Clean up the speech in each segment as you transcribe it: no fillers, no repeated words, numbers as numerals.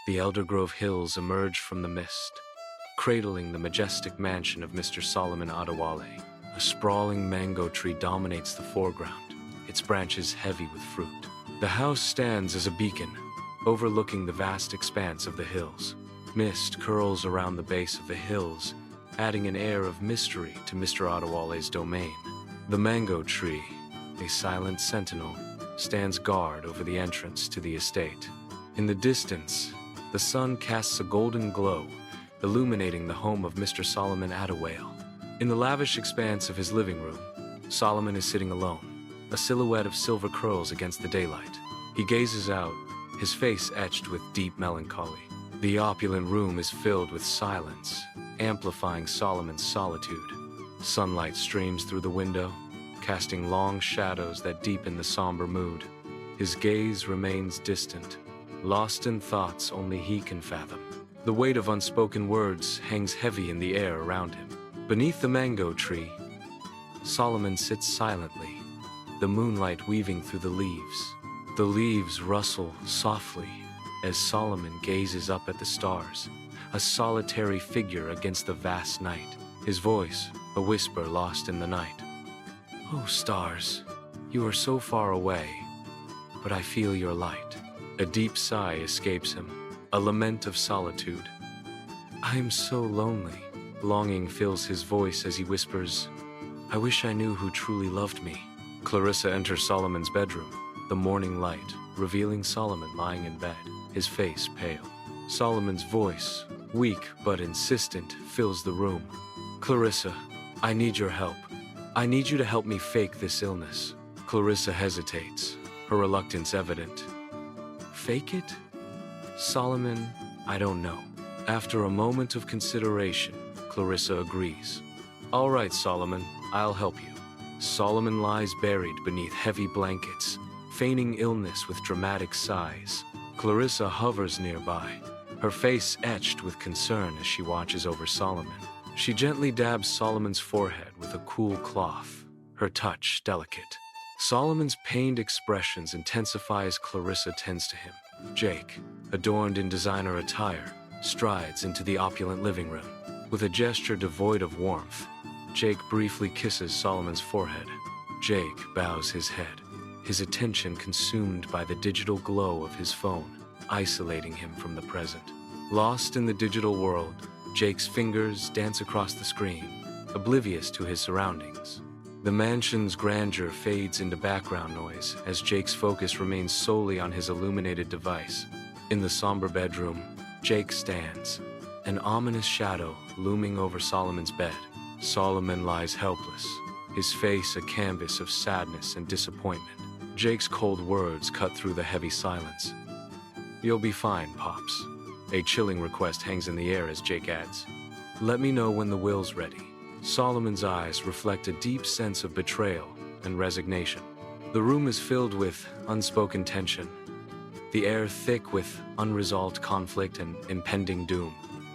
The Eldergrove Hills emerge from the mist, cradling the majestic mansion of Mr. Solomon Adewale. A sprawling mango tree dominates the foreground, its branches heavy with fruit. The house stands as a beacon, overlooking the vast expanse of the hills. Mist curls around the base of the hills, adding an air of mystery to Mr. Adewale's domain. The mango tree, a silent sentinel, stands guard over the entrance to the estate. In the distance, the sun casts a golden glow, illuminating the home of Mr. Solomon Adewale. In the lavish expanse of his living room, Solomon is sitting alone, a silhouette of silver curls against the daylight. He gazes out, his face etched with deep melancholy. The opulent room is filled with silence, amplifying Solomon's solitude. Sunlight streams through the window, casting long shadows that deepen the somber mood. His gaze remains distant, lost in thoughts only he can fathom. The weight of unspoken words hangs heavy in the air around him. Beneath the mango tree, Solomon sits silently, the moonlight weaving through the leaves. The leaves rustle softly as Solomon gazes up at the stars, a solitary figure against the vast night. His voice, a whisper lost in the night. "Oh, stars, you are so far away, but I feel your light." A deep sigh escapes him, a lament of solitude. "I am so lonely." Longing fills his voice as he whispers, "I wish I knew who truly loved me." Clarissa enters Solomon's bedroom, the morning light, revealing Solomon lying in bed, his face pale. Solomon's voice, weak but insistent, fills the room. "Clarissa, I need your help. I need you to help me fake this illness." Clarissa hesitates, her reluctance evident. "Fake it?" "Solomon, I don't know." After a moment of consideration, Clarissa agrees. "All right, Solomon, I'll help you." Solomon lies buried beneath heavy blankets, feigning illness with dramatic sighs. Clarissa hovers nearby, her face etched with concern as she watches over Solomon. She gently dabs Solomon's forehead with a cool cloth, her touch delicate. Solomon's pained expressions intensify as Clarissa tends to him. Jake, adorned in designer attire, strides into the opulent living room. With a gesture devoid of warmth, Jake briefly kisses Solomon's forehead. Jake bows his head, his attention consumed by the digital glow of his phone, isolating him from the present. Lost in the digital world, Jake's fingers dance across the screen, oblivious to his surroundings. The mansion's grandeur fades into background noise as Jake's focus remains solely on his illuminated device. In the somber bedroom, Jake stands, an ominous shadow looming over Solomon's bed. Solomon lies helpless, his face a canvas of sadness and disappointment. Jake's cold words cut through the heavy silence. "You'll be fine, Pops." A chilling request hangs in the air as Jake adds, "Let me know when the will's ready." Solomon's eyes reflect a deep sense of betrayal and resignation. The room is filled with unspoken tension, the air thick with unresolved conflict and impending doom.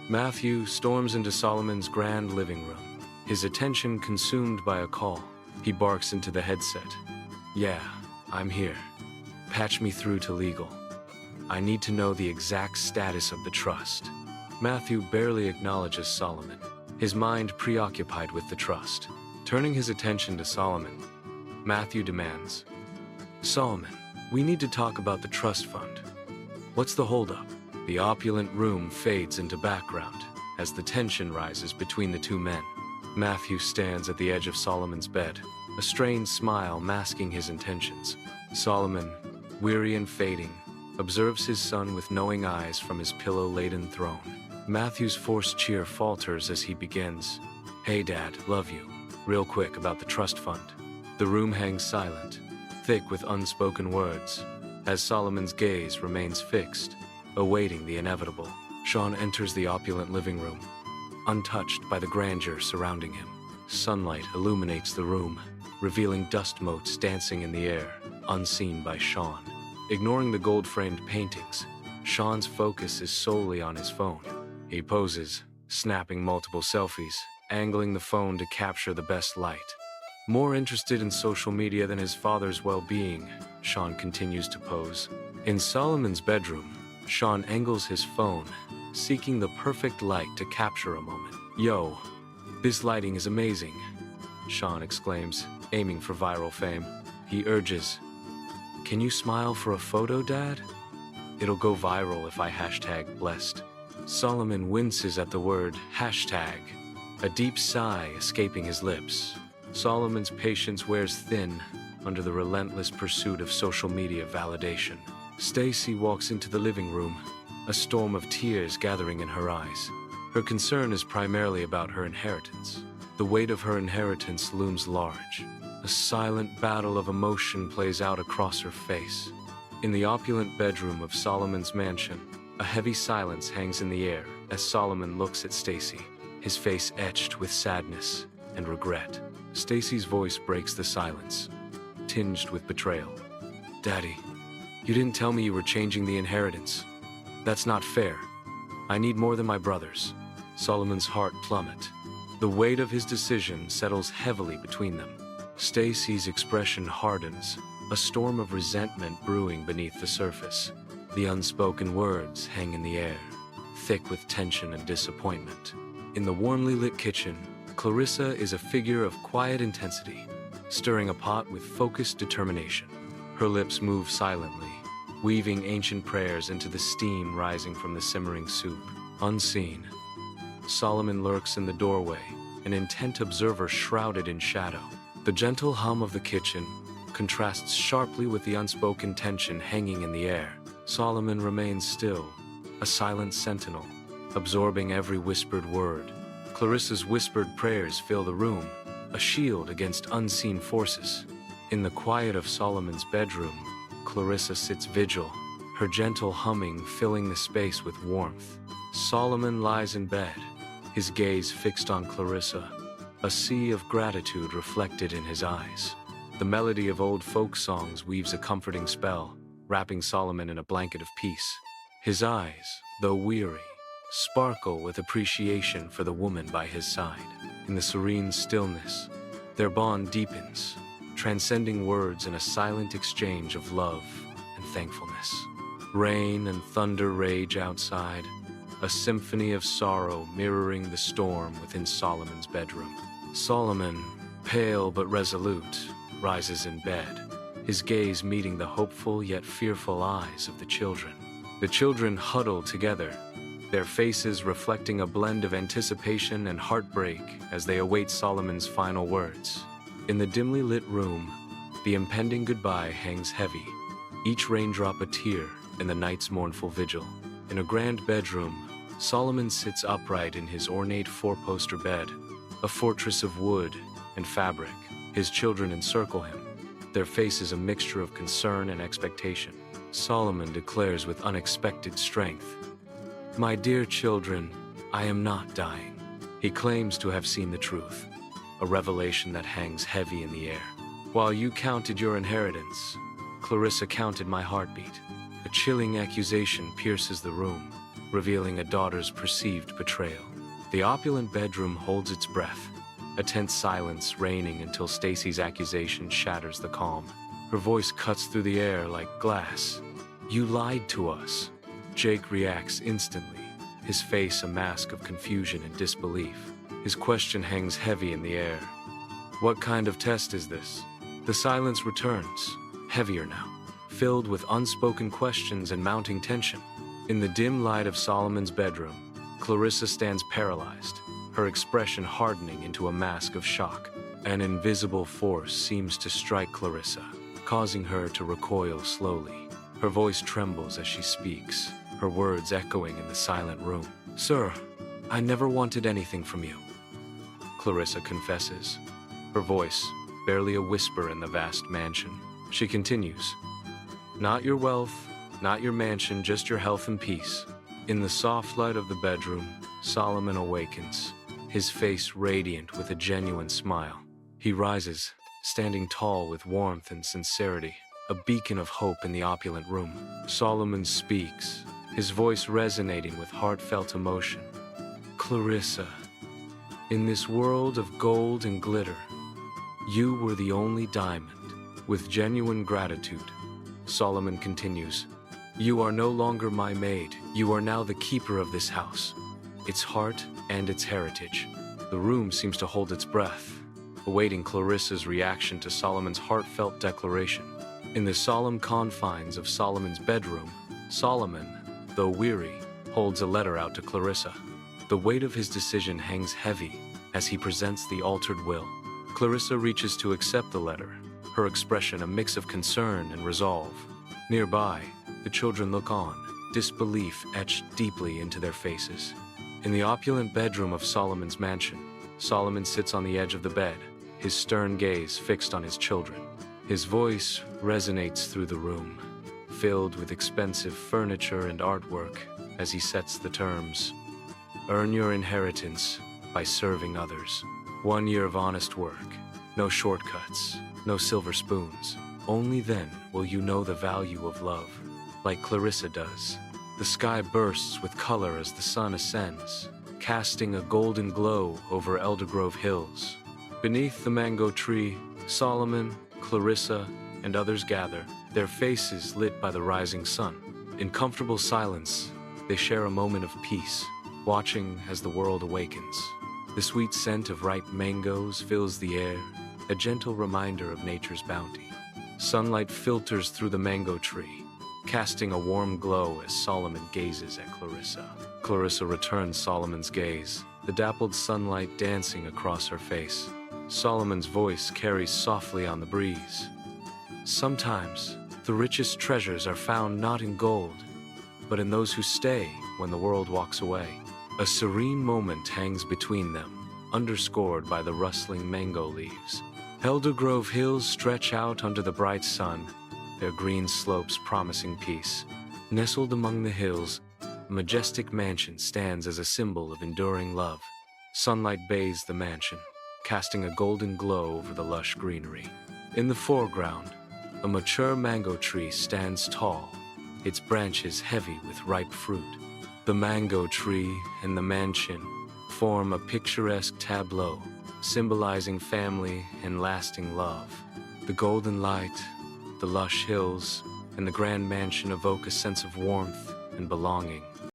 Matthew storms into Solomon's grand living room, his attention consumed by a call. He barks into the headset. "Yeah, I'm here. Patch me through to legal. I need to know the exact status of the trust." Matthew barely acknowledges Solomon, his mind preoccupied with the trust. Turning his attention to Solomon, Matthew demands, "Solomon, we need to talk about the trust fund. What's the holdup?" The opulent room fades into background as the tension rises between the two men. Matthew stands at the edge of Solomon's bed, a strained smile masking his intentions. Solomon, weary and fading, observes his son with knowing eyes from his pillow-laden throne. Matthew's forced cheer falters as he begins, "Hey Dad, love you. Real quick about the trust fund." The room hangs silent, thick with unspoken words, as Solomon's gaze remains fixed, awaiting the inevitable. Sean enters the opulent living room, untouched by the grandeur surrounding him. Sunlight illuminates the room, revealing dust motes dancing in the air, unseen by Sean. Ignoring the gold-framed paintings, Sean's focus is solely on his phone. He poses, snapping multiple selfies, angling the phone to capture the best light. More interested in social media than his father's well-being, Sean continues to pose. In Solomon's bedroom, Sean angles his phone, seeking the perfect light to capture a moment. "Yo, this lighting is amazing," Sean exclaims, aiming for viral fame. He urges, "Can you smile for a photo, Dad? It'll go viral if I hashtag blessed." Solomon winces at the word hashtag, a deep sigh escaping his lips. Solomon's patience wears thin under the relentless pursuit of social media validation. Stacy walks into the living room, a storm of tears gathering in her eyes. Her concern is primarily about her inheritance. The weight of her inheritance looms large. A silent battle of emotion plays out across her face. In the opulent bedroom of Solomon's mansion, a heavy silence hangs in the air as Solomon looks at Stacy, his face etched with sadness and regret. Stacy's voice breaks the silence, tinged with betrayal. "Daddy, you didn't tell me you were changing the inheritance. That's not fair. I need more than my brothers." Solomon's heart plummets. The weight of his decision settles heavily between them. Stacy's expression hardens, a storm of resentment brewing beneath the surface. The unspoken words hang in the air, thick with tension and disappointment. In the warmly lit kitchen, Clarissa is a figure of quiet intensity, stirring a pot with focused determination. Her lips move silently, weaving ancient prayers into the steam rising from the simmering soup. Unseen, Solomon lurks in the doorway, an intent observer shrouded in shadow. The gentle hum of the kitchen contrasts sharply with the unspoken tension hanging in the air. Solomon remains still, a silent sentinel, absorbing every whispered word. Clarissa's whispered prayers fill the room, a shield against unseen forces. In the quiet of Solomon's bedroom, Clarissa sits vigil, her gentle humming filling the space with warmth. Solomon lies in bed, his gaze fixed on Clarissa, a sea of gratitude reflected in his eyes. The melody of old folk songs weaves a comforting spell, wrapping Solomon in a blanket of peace. His eyes, though weary, sparkle with appreciation for the woman by his side. In the serene stillness, their bond deepens, transcending words in a silent exchange of love and thankfulness. Rain and thunder rage outside, a symphony of sorrow mirroring the storm within Solomon's bedroom. Solomon, pale but resolute, rises in bed, his gaze meeting the hopeful yet fearful eyes of the children. The children huddle together, their faces reflecting a blend of anticipation and heartbreak as they await Solomon's final words. In the dimly lit room, the impending goodbye hangs heavy, each raindrop a tear in the night's mournful vigil. In a grand bedroom, Solomon sits upright in his ornate four-poster bed, a fortress of wood and fabric. His children encircle him, their faces a mixture of concern and expectation. Solomon declares with unexpected strength, "My dear children, I am not dying." He claims to have seen the truth, a revelation that hangs heavy in the air. "While you counted your inheritance, Clarissa counted my heartbeat." A chilling accusation pierces the room, revealing a daughter's perceived betrayal. The opulent bedroom holds its breath, a tense silence reigning until Stacy's accusation shatters the calm. Her voice cuts through the air like glass. "You lied to us." Jake reacts instantly, his face a mask of confusion and disbelief. His question hangs heavy in the air. "What kind of test is this?" The silence returns, heavier now, filled with unspoken questions and mounting tension. In the dim light of Solomon's bedroom, Clarissa stands paralyzed, her expression hardening into a mask of shock. An invisible force seems to strike Clarissa, causing her to recoil slowly. Her voice trembles as she speaks, her words echoing in the silent room. "Sir, I never wanted anything from you," Clarissa confesses, her voice barely a whisper in the vast mansion. She continues, "Not your wealth, not your mansion, just your health and peace." In the soft light of the bedroom, Solomon awakens, his face radiant with a genuine smile. He rises, standing tall with warmth and sincerity, a beacon of hope in the opulent room. Solomon speaks, his voice resonating with heartfelt emotion. "Clarissa, in this world of gold and glitter, you were the only diamond." With genuine gratitude, Solomon continues, "You are no longer my maid. You are now the keeper of this house, its heart and its heritage." The room seems to hold its breath, awaiting Clarissa's reaction to Solomon's heartfelt declaration. In the solemn confines of Solomon's bedroom, Solomon, though weary, holds a letter out to Clarissa. The weight of his decision hangs heavy as he presents the altered will. Clarissa reaches to accept the letter, her expression a mix of concern and resolve. Nearby, the children look on, disbelief etched deeply into their faces. In the opulent bedroom of Solomon's mansion, Solomon sits on the edge of the bed, his stern gaze fixed on his children. His voice resonates through the room, filled with expensive furniture and artwork, as he sets the terms. "Earn your inheritance by serving others. 1 year of honest work. No shortcuts, no silver spoons. Only then will you know the value of love, like Clarissa does." The sky bursts with color as the sun ascends, casting a golden glow over Eldergrove Hills. Beneath the mango tree, Solomon, Clarissa, and others gather, their faces lit by the rising sun. In comfortable silence, they share a moment of peace, watching as the world awakens. The sweet scent of ripe mangoes fills the air, a gentle reminder of nature's bounty. Sunlight filters through the mango tree, casting a warm glow as Solomon gazes at Clarissa. Clarissa returns Solomon's gaze, the dappled sunlight dancing across her face. Solomon's voice carries softly on the breeze. "Sometimes, the richest treasures are found not in gold, but in those who stay when the world walks away." A serene moment hangs between them, underscored by the rustling mango leaves. Eldergrove Hills stretch out under the bright sun, their green slopes promising peace. Nestled among the hills, a majestic mansion stands as a symbol of enduring love. Sunlight bathes the mansion, casting a golden glow over the lush greenery. In the foreground, a mature mango tree stands tall, its branches heavy with ripe fruit. The mango tree and the mansion form a picturesque tableau, symbolizing family and lasting love. The golden light, the lush hills, and the grand mansion evoke a sense of warmth and belonging.